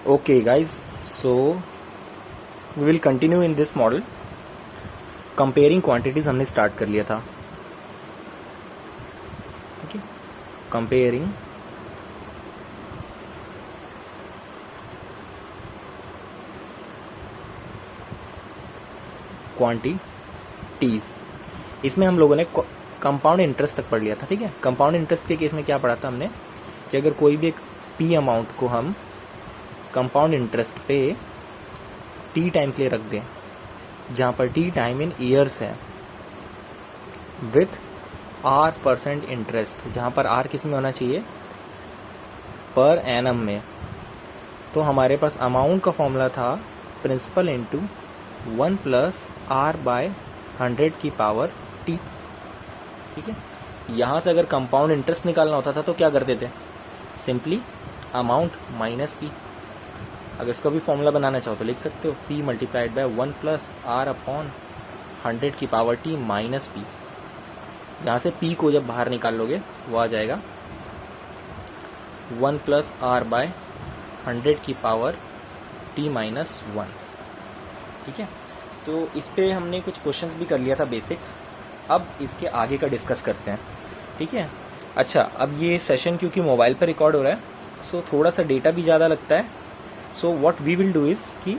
Okay guys, so we will continue in this model. Comparing quantities हमने start कर लिया था. ठीक है, कंपेयरिंग क्वांटिटीज. इसमें हम लोगों ने कंपाउंड इंटरेस्ट तक पढ़ लिया था. ठीक है, कंपाउंड इंटरेस्ट के केस में क्या पढ़ा था हमने कि अगर कोई भी एक पी अमाउंट को हम कंपाउंड इंटरेस्ट पे टी टाइम के लिए रख दें, जहाँ पर टी टाइम इन ईयर्स है, विथ R% इंटरेस्ट, जहाँ पर R किस में होना चाहिए, पर एनम में. तो हमारे पास अमाउंट का फॉर्मूला था principal into 1 plus R by 100 की पावर T. ठीक है, यहाँ से अगर कंपाउंड इंटरेस्ट निकालना होता था तो क्या करते थे, सिंपली अमाउंट माइनस पी. अगर इसका भी फॉर्मूला बनाना चाहो तो लिख सकते हो P multiplied by 1 plus R upon 100 की पावर T माइनस पी. जहाँ से P को जब बाहर निकाल लोगे वो आ जाएगा 1 प्लस R बाय 100 की पावर T माइनस 1. ठीक है, तो इस पे हमने कुछ क्वेश्चंस भी कर लिया था बेसिक्स. अब इसके आगे का डिस्कस करते हैं. ठीक है, अच्छा, अब ये सेशन क्योंकि मोबाइल पर रिकॉर्ड हो रहा है, सो थोड़ा सा डेटा भी ज़्यादा लगता है. So what we will do is कि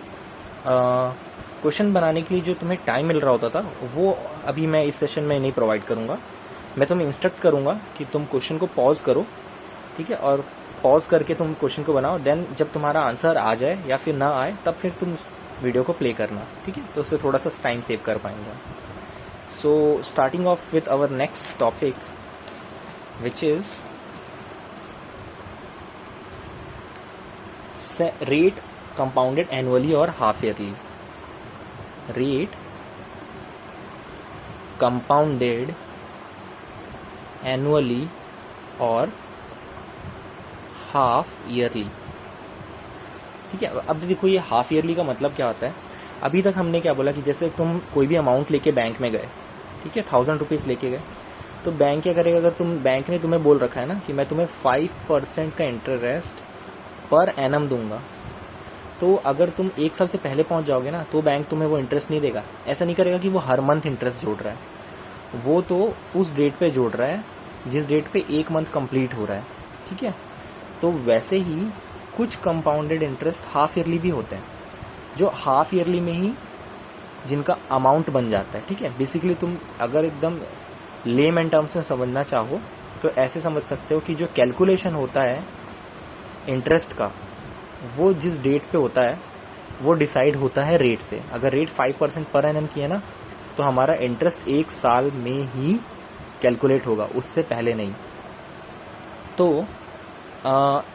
क्वेश्चन बनाने के लिए जो तुम्हें टाइम मिल रहा होता था वो अभी मैं इस सेशन में नहीं प्रोवाइड करूँगा. मैं तुम्हें इंस्ट्रक्ट करूँगा कि तुम क्वेश्चन को पॉज करो. ठीक है, और पॉज करके तुम क्वेश्चन को बनाओ. देन जब तुम्हारा आंसर आ जाए या फिर ना आए तब फिर तुम वीडियो को प्ले करना. ठीक है, तो उससे थोड़ा सा टाइम सेव कर पाएंगे. So starting off with our next topic which is rate compounded annually और half yearly. Rate compounded annually और हाफ ईयरली. ठीक है, अब देखो ये हाफ ईयरली का मतलब क्या होता है. अभी तक हमने क्या बोला कि जैसे तुम कोई भी अमाउंट लेके बैंक में गए, ठीक है, 1000 रुपीज़ लेके गए, तो बैंक क्या करेगा, अगर तुम बैंक ने तुम्हें बोल रखा है ना कि मैं तुम्हें 5% का इंटरेस्ट पर एनम दूंगा, तो अगर तुम 1 साल से पहले पहुंच जाओगे ना तो बैंक तुम्हें वो इंटरेस्ट नहीं देगा. ऐसा नहीं करेगा कि वो हर मंथ इंटरेस्ट जोड़ रहा है, वो तो उस डेट पे जोड़ रहा है जिस डेट पे 1 मंथ कंप्लीट हो रहा है. ठीक है, तो वैसे ही कुछ कंपाउंडेड इंटरेस्ट हाफ ईयरली भी होते हैं, जो हाफ ईयरली में ही जिनका अमाउंट बन जाता है. ठीक है, बेसिकली तुम अगर एकदम लेमैन टर्म्स में समझना चाहो तो ऐसे समझ सकते हो कि जो कैलकुलेशन होता है इंटरेस्ट का, वो जिस डेट पे होता है वो डिसाइड होता है रेट से. अगर रेट 5% पर एनम की है ना तो हमारा इंटरेस्ट 1 साल में ही कैलकुलेट होगा, उससे पहले नहीं. तो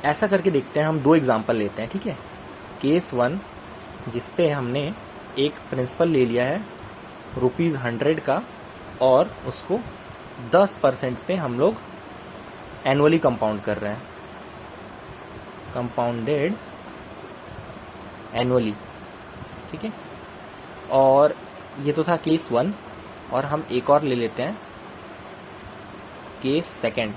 ऐसा करके देखते हैं. हम 2 एग्जांपल लेते हैं. ठीक है, केस 1 जिसपे हमने एक प्रिंसिपल ले लिया है ₹100 का और उसको 10% पे हम लोग एनुअली कंपाउंड कर रहे हैं, कंपाउंडेड एनुअली. ठीक है, और ये तो था केस 1. और हम एक और ले लेते हैं, केस 2.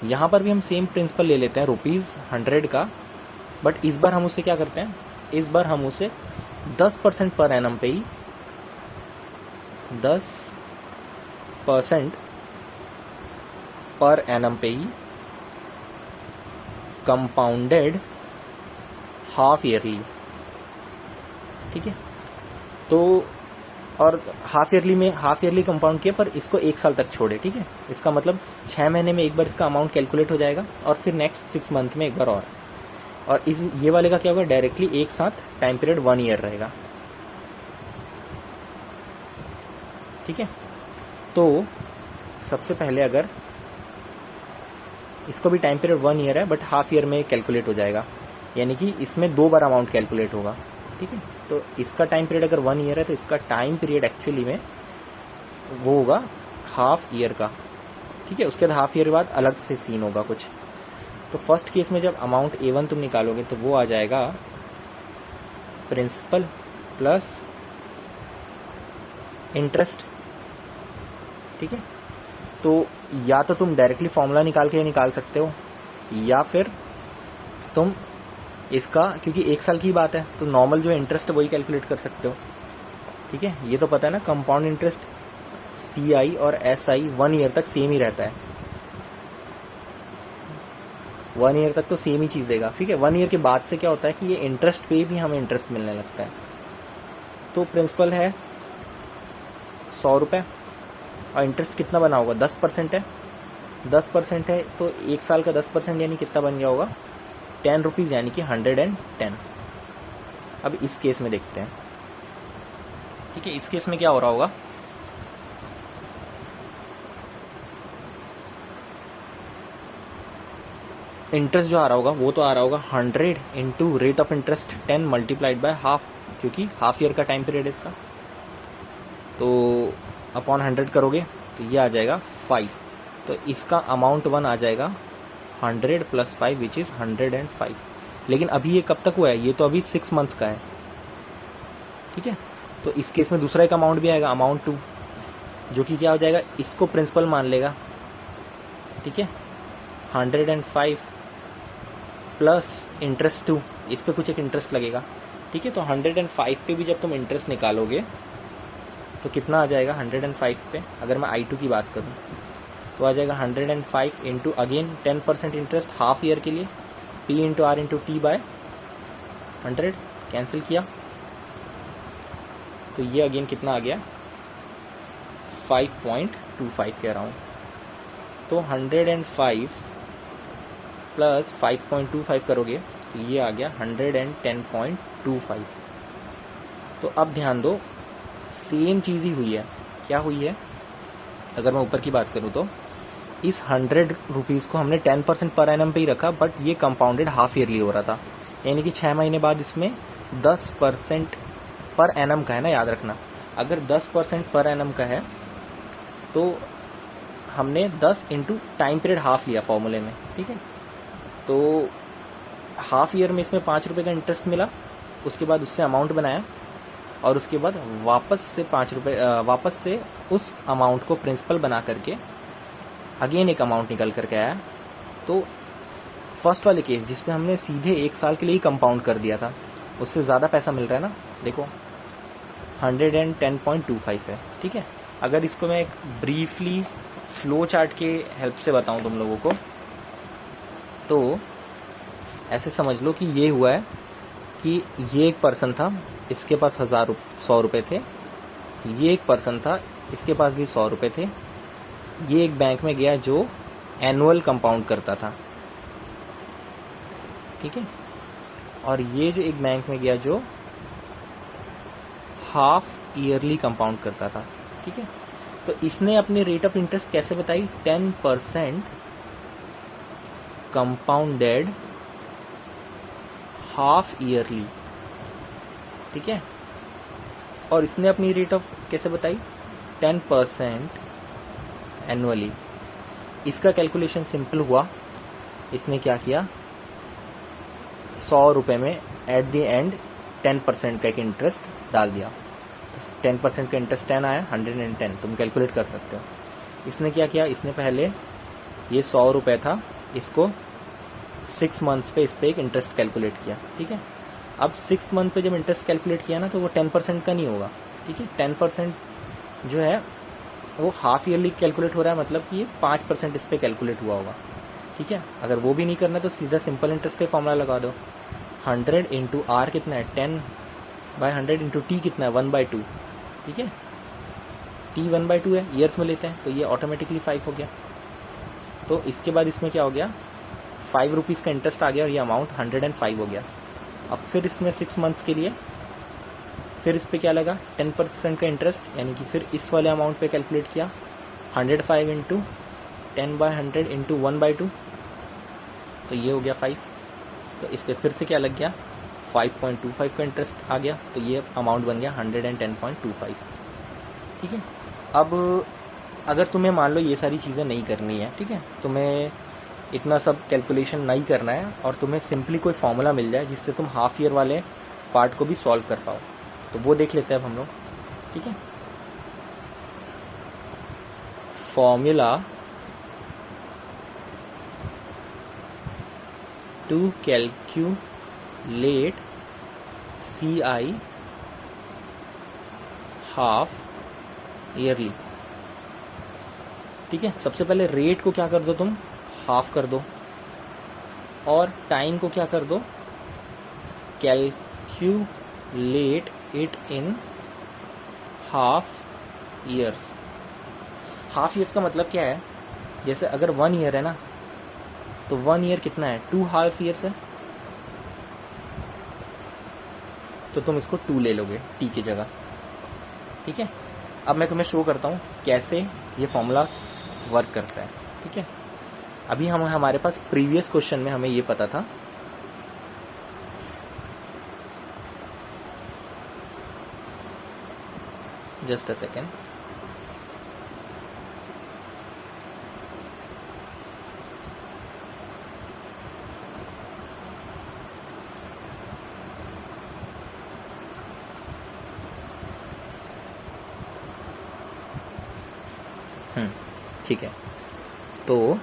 यहाँ पर भी हम सेम प्रिंसिपल ले लेते हैं ₹100 का, बट इस बार हम उसे क्या करते हैं, इस बार हम उसे 10% पर एनम पे ही 10% पर एनम पे ही कंपाउंडेड हाफ ईयरली. ठीक है, तो और हाफ ईयरली कंपाउंड किया पर इसको 1 साल तक छोड़े. ठीक है, इसका मतलब 6 महीने में एक बार इसका अमाउंट कैलकुलेट हो जाएगा और फिर नेक्स्ट 6 मंथ में एक बार और इस ये वाले का क्या होगा, डायरेक्टली एक साथ टाइम पीरियड 1 ईयर रहेगा. ठीक है, तो सबसे पहले अगर इसको भी टाइम पीरियड 1 ईयर है बट हाफ ईयर में कैलकुलेट हो जाएगा, यानी कि इसमें 2 बार अमाउंट कैलकुलेट होगा. ठीक है, तो इसका टाइम पीरियड अगर 1 ईयर है तो इसका टाइम पीरियड एक्चुअली में वो होगा हाफ ईयर का. ठीक है, उसके बाद हाफ ईयर के बाद अलग से सीन होगा कुछ. तो फर्स्ट केस में जब अमाउंट A1 तुम निकालोगे तो वो आ जाएगा प्रिंसिपल प्लस इंटरेस्ट. ठीक है, तो या तो तुम डायरेक्टली फॉर्मूला निकाल के निकाल सकते हो या फिर तुम इसका क्योंकि 1 साल की बात है तो नॉर्मल जो इंटरेस्ट है वही कैलकुलेट कर सकते हो, ठीक है। ये तो पता है ना, कंपाउंड इंटरेस्ट CI और SI 1 ईयर तक सेम ही रहता है, 1 ईयर तक तो सेम ही चीज़ देगा, ठीक है। 1 ईयर के बाद से क्या होता है कि ये इंटरेस्ट पे भी हमें इंटरेस्ट मिलने लगता है। तो प्रिंसिपल है 100 रुपये और इंटरेस्ट कितना बना होगा, 10% है, 10% है तो 1 साल का 10% यानी कितना बन गया होगा, 10 रुपीज़ यानी कि 110। अब इस केस में देखते हैं, ठीक है। इस केस में क्या हो रहा होगा, इंटरेस्ट जो आ रहा होगा वो तो आ रहा होगा 100 into rate of interest 10 multiplied by half, क्योंकि हाफ ईयर का टाइम पीरियड है इसका। तो अपॉन 100 करोगे तो ये आ जाएगा 5, तो इसका अमाउंट 1 आ जाएगा 100 + 5 विच इज़ 105। लेकिन अभी ये कब तक हुआ है, ये तो अभी 6 मंथ्स का है, ठीक है। तो इस केस में दूसरा एक अमाउंट भी आएगा, अमाउंट 2, जो कि क्या हो जाएगा, इसको प्रिंसिपल मान लेगा, ठीक है। 105 प्लस इंटरेस्ट 2, इस पर कुछ एक इंटरेस्ट लगेगा, ठीक है। तो 105 पे भी जब तुम इंटरेस्ट निकालोगे तो कितना आ जाएगा 105 पे, अगर मैं I2 की बात करूँ तो आ जाएगा 105 into again 10% interest half year के लिए, P into R into T by 100, cancel किया तो ये अगेन कितना आ गया 5.25 कह रहा हूँ। तो 105 प्लस 5.25 करोगे तो ये आ गया 110.25। तो अब ध्यान दो, सेम चीज़ ही हुई है, क्या हुई है, अगर मैं ऊपर की बात करूँ तो इस 100 रुपीज़ को हमने 10% पर एनम पे ही रखा, बट ये कंपाउंडेड हाफ ईयरली हो रहा था, यानी कि 6 महीने बाद इसमें 10% पर एनम का है ना, याद रखना। अगर 10% पर एनम का है तो हमने 10 इंटू टाइम पीरियड हाफ लिया फॉर्मूले में, ठीक है। तो हाफ ईयर में इसमें 5 रुपये का इंटरेस्ट मिला, उसके बाद उससे अमाउंट बनाया और उसके बाद वापस से 5 रुपये वापस से उस अमाउंट को प्रिंसिपल बना करके अगेन एक अमाउंट निकल करके आया। तो फर्स्ट वाले केस जिसमें हमने सीधे 1 साल के लिए ही कंपाउंड कर दिया था, उससे ज़्यादा पैसा मिल रहा है ना, देखो 110.25 है, ठीक है। अगर इसको मैं एक ब्रीफली फ्लो चार्ट के हेल्प से बताऊं तुम लोगों को, तो ऐसे समझ लो कि ये हुआ है कि ये एक पर्सन था, इसके पास 100 रुपये थे, ये एक पर्सन था, इसके पास भी 100 रुपये थे, ये एक बैंक में गया जो एनुअल कंपाउंड करता था, ठीक है, और ये जो एक बैंक में गया जो हाफ ईयरली कंपाउंड करता था, ठीक है। तो इसने अपनी रेट ऑफ इंटरेस्ट कैसे बताई, 10% कंपाउंडेड हाफ ईयरली, ठीक है। और इसने अपनी रेट ऑफ कैसे बताई, 10% एनुअली। इसका कैलकुलेशन सिंपल हुआ, इसने क्या किया, 100 रुपये में एट द एंड 10% का एक इंटरेस्ट डाल दिया, तो 10% का इंटरेस्ट 10 आया, 110 तुम कैलकुलेट कर सकते हो। इसने क्या किया, इसने पहले ये 100 रुपये था, इसको 6 मंथ्स पे इस पर एक इंटरेस्ट कैलकुलेट किया, ठीक है। अब 6 मंथ पे जब इंटरेस्ट कैलकुलेट किया ना तो वो 10% का नहीं होगा, ठीक है। 10% जो है वो हाफ ईयरली कैलकुलेट हो रहा है, मतलब कि ये 5% इस पर कैलकुलेट हुआ होगा, ठीक है। अगर वो भी नहीं करना तो सीधा सिंपल इंटरेस्ट का फॉर्मूला लगा दो, 100 इंटू R कितना है 10/100 इंटू T कितना है 1/2, ठीक है। T 1/2 है, ईयर्स में लेते हैं तो ये ऑटोमेटिकली 5 हो गया। तो इसके बाद इसमें क्या हो गया, 5 रुपीज़ का इंटरेस्ट आ गया और ये अमाउंट 105 हो गया। अब फिर इसमें 6 मंथ्स के लिए फिर इस पर क्या लगा, 10% का इंटरेस्ट, यानी कि फिर इस वाले अमाउंट पे कैलकुलेट किया, 105 इंटू 10/100 इंटू 1/2, तो ये हो गया 5। तो इस पर फिर से क्या लग गया, 5.25 का इंटरेस्ट आ गया, तो ये अमाउंट बन गया 110.25, ठीक है। अब अगर तुम्हें मान लो ये सारी चीज़ें नहीं करनी है, ठीक है, तुम्हें इतना सब कैलकुलेशन नहीं करना है और तुम्हें सिंपली कोई फार्मूला मिल जाए जिससे तुम हाफ ईयर वाले पार्ट को भी सॉल्व कर पाओ, तो वो देख लेते हैं अब हम लोग, ठीक है। Formula to calculate let CI half yearly. ठीक है, सबसे पहले रेट को क्या कर दो तुम, हाफ कर दो, और टाइम को क्या कर दो, calculate it in half years. Half years का मतलब क्या है, जैसे अगर 1 ईयर है ना, तो 1 ईयर कितना है, 2 हाफ ईयर्स है, तो तुम इसको 2 ले लोगे टी की जगह। ठीक है, अब मैं तुम्हें शो करता हूँ कैसे ये फॉर्मूला वर्क करता है। ठीक है, अभी हमारे पास प्रीवियस क्वेश्चन में हमें ये पता था, जस्ट अ सेकेंड, ठीक है, तो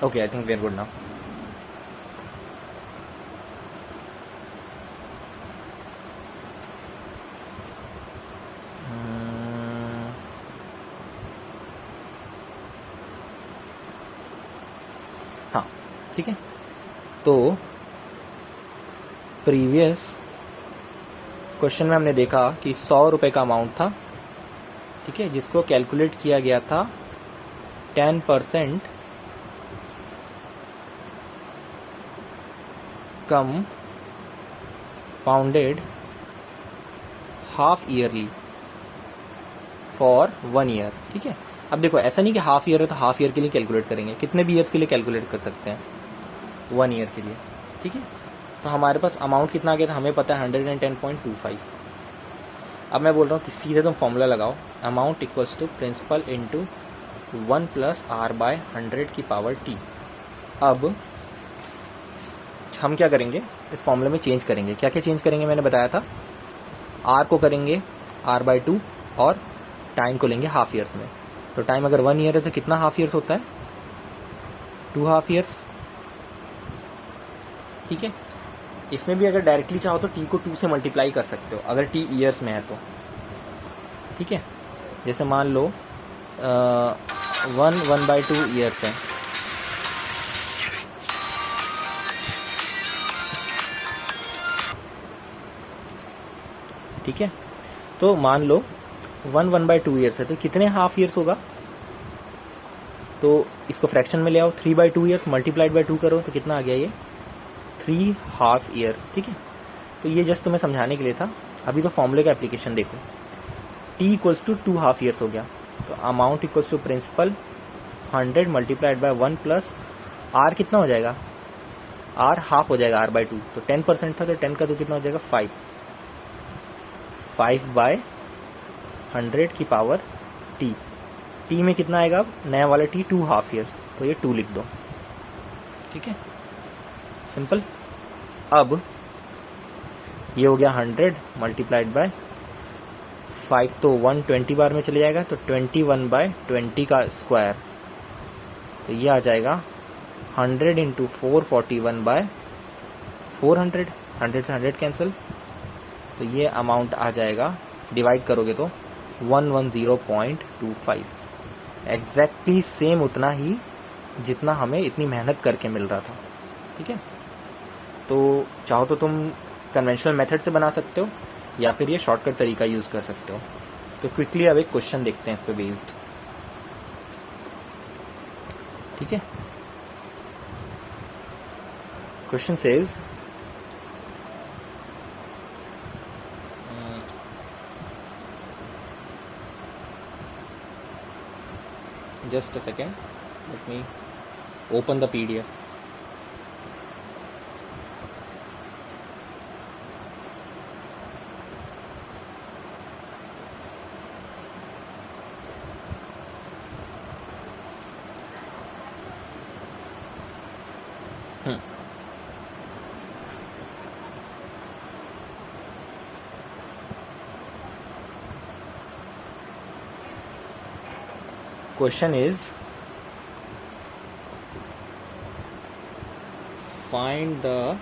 okay, I think we are good now. हाँ, ठीक है, तो प्रीवियस क्वेश्चन में हमने देखा कि 100 रुपये का अमाउंट था। ठीक है, जिसको कैलकुलेट किया गया था 10% compounded half yearly for 1 year. ठीक है, अब देखो ऐसा नहीं कि हाफ ईयर है तो हाफ ईयर के लिए कैलकुलेट करेंगे, कितने भी ईयर्स के लिए कैलकुलेट कर सकते हैं, 1 ईयर के लिए। ठीक है, तो हमारे पास अमाउंट कितना आ गया था, हमें पता है 110.25। अब मैं बोल रहा हूँ कि सीधे तुम फॉर्मूला लगाओ, amount equals to principal into 1 + R/100⁻t। अब हम क्या करेंगे, इस फॉर्मूले में चेंज करेंगे, क्या क्या चेंज करेंगे मैंने बताया था, R को करेंगे R/2 और टाइम को लेंगे हाफ ईयर्स में। तो टाइम अगर 1 ईयर है तो कितना हाफ ईयर्स होता है, 2 हाफ ईयर्स। ठीक है, इसमें भी अगर डायरेक्टली चाहो तो t को 2 से मल्टीप्लाई कर सकते हो अगर t ईयर्स में है तो। ठीक है, जैसे मान लो 1/2 ईयर्स है, ठीक है, तो मान लो 1/2 ईयर्स है, तो कितने हाफ ईयर्स होगा, तो इसको फ्रैक्शन में ले आओ, 3/2 ईयर्स मल्टीप्लाइड बाय 2 करो तो कितना आ गया ये, 3 हाफ ईयर्स। ठीक है, तो ये जस्ट तुम्हें समझाने के लिए था। अभी तो फॉर्मूले का एप्लीकेशन देखो, t equals to 2 half years हो गया, तो amount equals to principal 100 multiplied by 1 plus r कितना हो जाएगा, r हाफ हो जाएगा R/2, तो 10% था तो 10 का तो कितना हो जाएगा 5/100 की पावर t। t में कितना आएगा, अब नया वाला t 2 हाफ ईयर्स, तो ये 2 लिख दो। ठीक है, सिंपल। अब ये हो गया 100 मल्टीप्लाइड बाय 5, तो 120 बार में चले जाएगा, तो 21/20 का स्क्वायर, तो ये आ जाएगा 100 × 441/400, 100 से 100 कैंसिल, तो ये अमाउंट आ जाएगा, डिवाइड करोगे तो 110.25, एग्जैक्टली सेम उतना ही जितना हमें इतनी मेहनत करके मिल रहा था। ठीक है, तो चाहो तो तुम कन्वेंशनल मेथड से बना सकते हो या फिर ये शॉर्टकट तरीका यूज़ कर सकते हो। तो क्विकली अब एक क्वेश्चन देखते हैं इस पे बेस्ड। ठीक है, question says just a second, let me open the PDF. Question is find the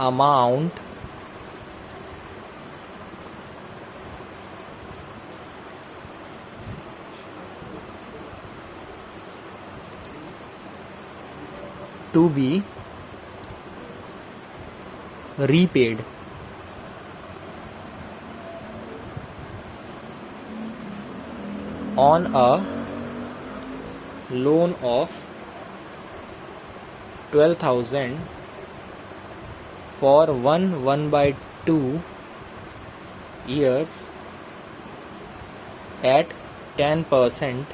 amount to be repaid on a loan of 12,000 for 1/2 years at 10%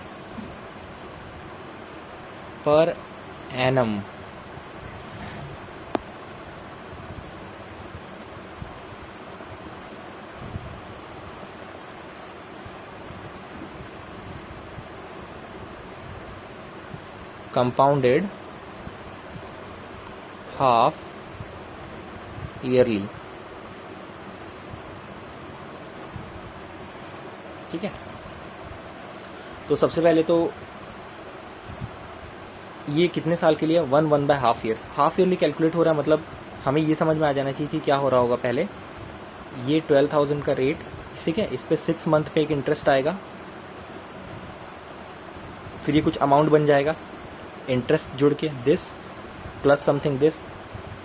per annum. Compounded half yearly. ठीक है, तो सबसे पहले तो ये कितने साल के लिए 1/2 ईयर. हाफ ईयरली कैलकुलेट हो रहा है, मतलब हमें ये समझ में आ जाना चाहिए कि क्या हो रहा होगा. पहले ये 12,000 का रेट, ठीक है, इस पे 6 मंथ पे एक इंटरेस्ट आएगा, फिर ये कुछ अमाउंट बन जाएगा, इंटरेस्ट जुड़ के दिस प्लस समथिंग दिस,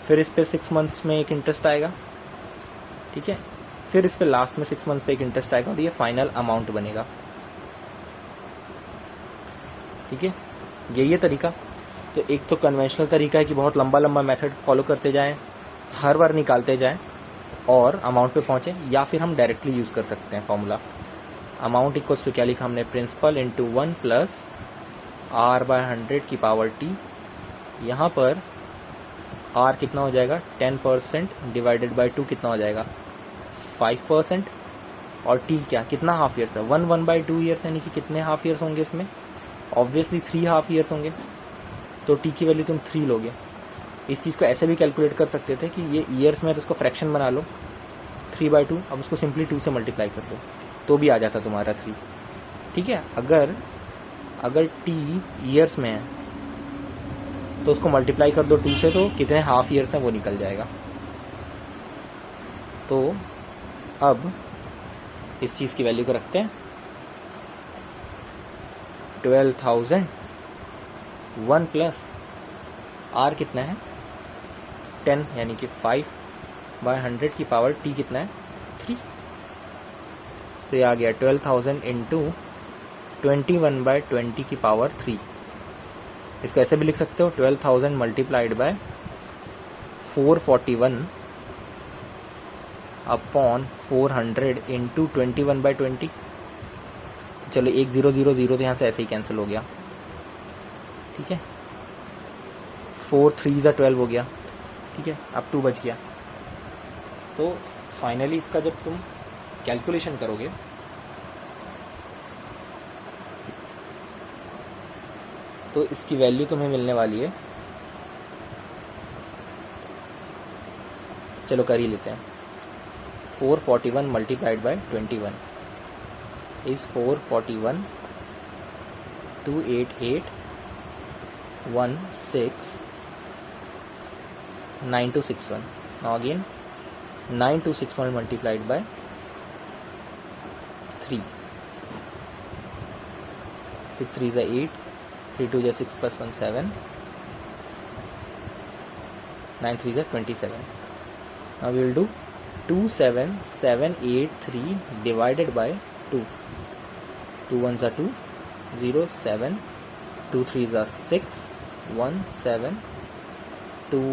फिर इस पे 6 मंथ्स में एक इंटरेस्ट आएगा. ठीक है, फिर इस पे लास्ट में 6 मंथ्स पे एक इंटरेस्ट आएगा और ये फाइनल अमाउंट बनेगा. ठीक है, यही है तरीका. तो एक तो कन्वेंशनल तरीका है कि बहुत लंबा लंबा मेथड फॉलो करते जाएं, हर बार निकालते जाएं और अमाउंट पे पहुंचे, या फिर हम डायरेक्टली यूज़ कर सकते हैं फॉर्मूला. अमाउंट इक्वल्स टू क्या लिखा हमने, प्रिंसिपल इंटू 1 प्लस r/100 की पावर t. यहाँ पर r कितना हो जाएगा, 10% डिवाइडेड बाई 2 कितना हो जाएगा, 5%. और t क्या, कितना हाफ ईयर्स है, 1/2 ईयर्स, यानी कि कितने हाफ ईयर्स होंगे इसमें, ऑब्वियसली 3 हाफ ईयर्स होंगे. तो t की वैल्यू तुम 3 लोगे. इस चीज़ को ऐसे भी कैलकुलेट कर सकते थे कि ये ईयर्स में तो उसको फ्रैक्शन बना लो 3/2, अब उसको सिंपली 2 से मल्टीप्लाई कर लो तो भी आ जाता तुम्हारा 3. ठीक है, अगर t ईयर्स में है तो उसको मल्टीप्लाई कर दो 2 से, तो कितने हाफ ईयर्स हैं वो निकल जाएगा. तो अब इस चीज़ की वैल्यू को रखते हैं 12,000 1 प्लस r कितना है 10, यानी कि 5/100 की पावर t कितना है 3. तो ये आ गया 12,000 इंटू 21/20 की पावर 3. इसको ऐसे भी लिख सकते हो 12,000 मल्टीप्लाइड बाय 441 अपॉन 400 इंटू 21/20. तो चलो 1 0 0 0 तो यहाँ से ऐसे ही कैंसिल हो गया. ठीक है, 4 3 12 हो गया. ठीक है, अब 2 बच गया. तो फाइनली इसका जब तुम कैलकुलेशन करोगे तो इसकी वैल्यू तुम्हें मिलने वाली है, चलो कर ही लेते हैं, 441 multiplied by 21 is 441 288 9261. Now again 9261 multiplied by 3. 6 3 is 8, 3 2 is 6 plus 1 7, 9 3 is 27. Now we will do 27783 divided by 2. 2 1s are 2, 0 7, 2 3s are 6, 1 7, 2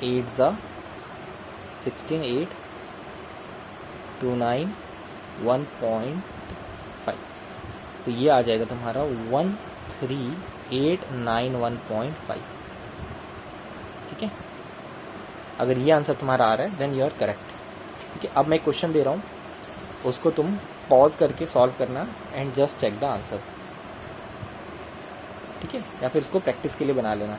8s are 16, 8, 2 9, 1.5. तो ये आ जाएगा तुम्हारा 13891.5. ठीक है, अगर ये आंसर तुम्हारा आ रहा है देन यू आर करेक्ट. ठीक है, अब मैं क्वेश्चन दे रहा हूँ, उसको तुम पॉज करके सॉल्व करना and just check the answer. ठीक है, या फिर इसको प्रैक्टिस के लिए बना लेना.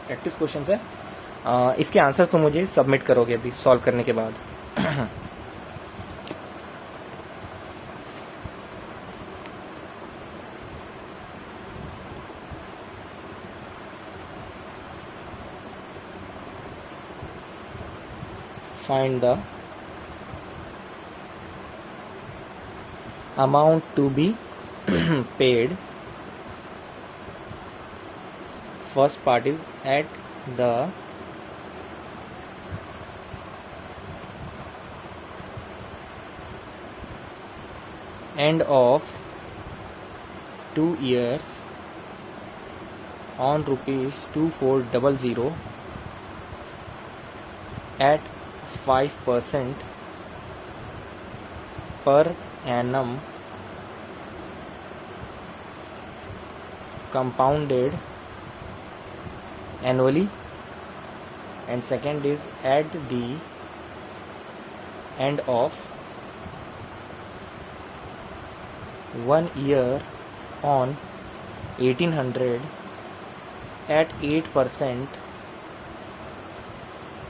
प्रैक्टिस क्वेश्चन है। इसके आंसर तो मुझे सबमिट करोगे अभी सॉल्व करने के बाद। Find the amount to be paid. First part is at the end of 2 years on rupees 2400 at 5% per annum compounded annually, and second is at the end of 1 year on 1800 at 8%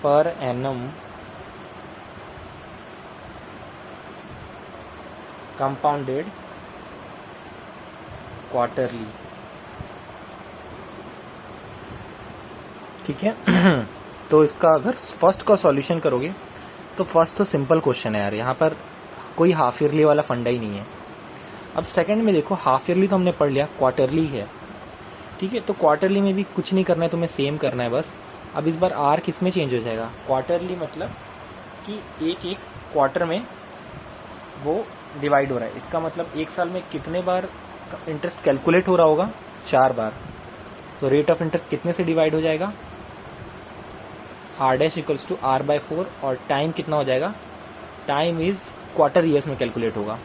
per annum compounded quarterly। ठीक है। तो इसका अगर first का solution करोगे तो first तो simple question है यार, यहाँ पर कोई हाफ ईयरली वाला फंडा ही नहीं है। अब सेकंड में देखो, हाफ ईयरली तो हमने पढ़ लिया, क्वार्टरली है, ठीक है। तो क्वार्टरली में भी कुछ नहीं करना है, तुम्हें सेम करना है बस। अब इस बार आर किस में चेंज हो जाएगा, क्वार्टरली मतलब कि एक एक क्वार्टर में वो डिवाइड हो रहा है। इसका मतलब एक साल में कितने बार इंटरेस्ट कैलकुलेट हो रहा होगा, 4 बार। तो रेट ऑफ इंटरेस्ट कितने से डिवाइड हो जाएगा, R dash equals to R by 4, और टाइम कितना हो जाएगा, टाइम इज क्वार्टर ईयर्स में कैलकुलेट होगा,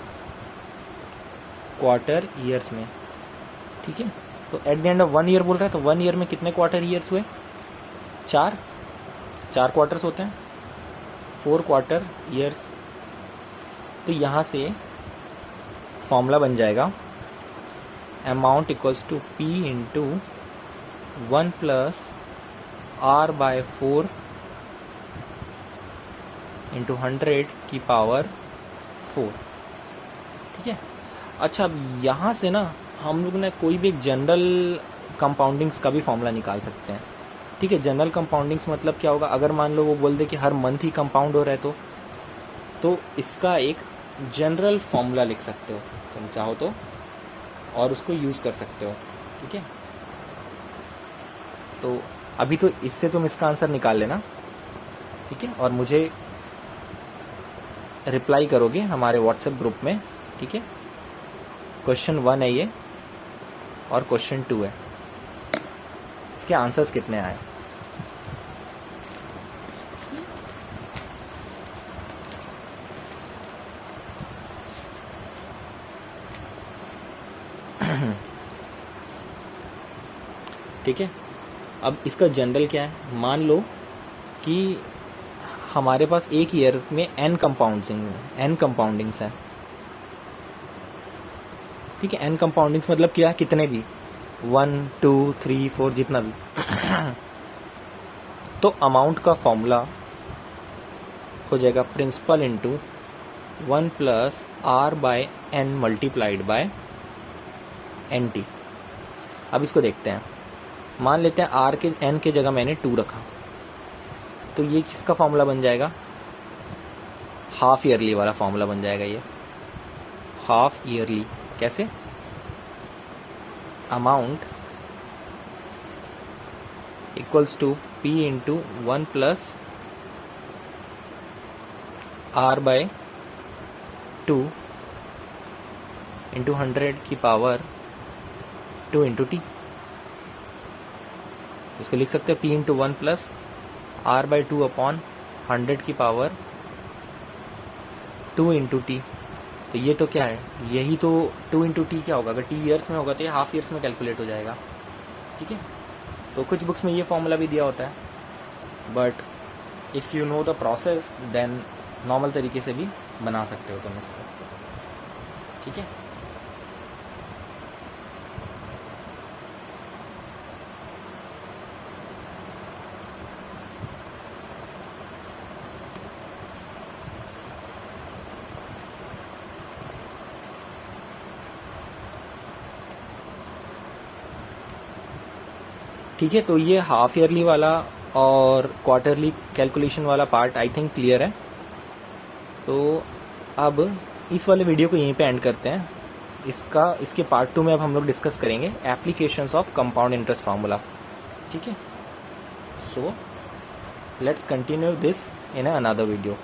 क्वार्टर ईयर्स में, ठीक है। तो at the end of 1 year बोल रहा है, तो 1 ईयर में कितने क्वार्टर ईयर्स हुए, 4 क्वार्टर्स होते हैं, 4 क्वार्टर ईयर्स। तो यहाँ से फॉर्मूला बन जाएगा amount equals to P into 1 plus R by 4 into 100 की पावर 4, ठीक है। अच्छा, अब यहाँ से ना हम लोग ने कोई भी एक जनरल कंपाउंडिंग्स का भी फॉर्मूला निकाल सकते हैं, ठीक है। जनरल कंपाउंडिंग्स मतलब क्या होगा, अगर मान लो वो बोल दे कि हर मंथ ही कंपाउंड हो रहा है तो इसका एक जनरल फॉर्मूला लिख सकते हो तुम चाहो तो, और उसको यूज़ कर सकते हो, ठीक है। तो अभी तो इससे तुम इसका आंसर निकाल लेना, ठीक है, और मुझे रिप्लाई करोगे हमारे व्हाट्सएप ग्रुप में, ठीक है। क्वेश्चन 1 है ये और क्वेश्चन 2 है, इसके आंसर्स कितने आए। ठीक है। अब इसका जनरल क्या है, मान लो कि हमारे पास एक ईयर में n कंपाउंडिंग्स है, ठीक है। n कंपाउंडिंग्स मतलब क्या, कितने भी, 1 2 3 4 जितना भी। तो अमाउंट का फॉर्मूला हो जाएगा principal into 1 plus R by n multiplied by NT। अब इसको देखते हैं, मान लेते हैं R के n के जगह मैंने 2 रखा, तो ये किसका फॉर्मूला बन जाएगा, हाफ ईयरली वाला फॉर्मूला बन जाएगा ये, हाफ ईयरली। कैसे, amount equals to P into 1 plus R by 2 into 100 की पावर 2 इंटू T। इसको लिख सकते हो P into 1 plus R by 2 upon 100 की पावर 2 इंटू टी। तो ये तो क्या है, यही तो 2 इंटू टी क्या होगा, अगर टी ईयर्स में होगा तो ये हाफ ईयर्स में कैलकुलेट हो जाएगा, ठीक है। तो कुछ बुक्स में ये फॉर्मूला भी दिया होता है, but if you know the process then normal तरीके से भी बना सकते हो तुम इसको, ठीक है। ठीक है, तो ये हाफ ईयरली वाला और क्वार्टरली कैलकुलेशन वाला पार्ट आई थिंक क्लियर है। तो अब इस वाले वीडियो को यहीं पे एंड करते हैं। इसके पार्ट 2 में अब हम लोग डिस्कस करेंगे applications of compound interest formula. ठीक है, so let's continue this in another video.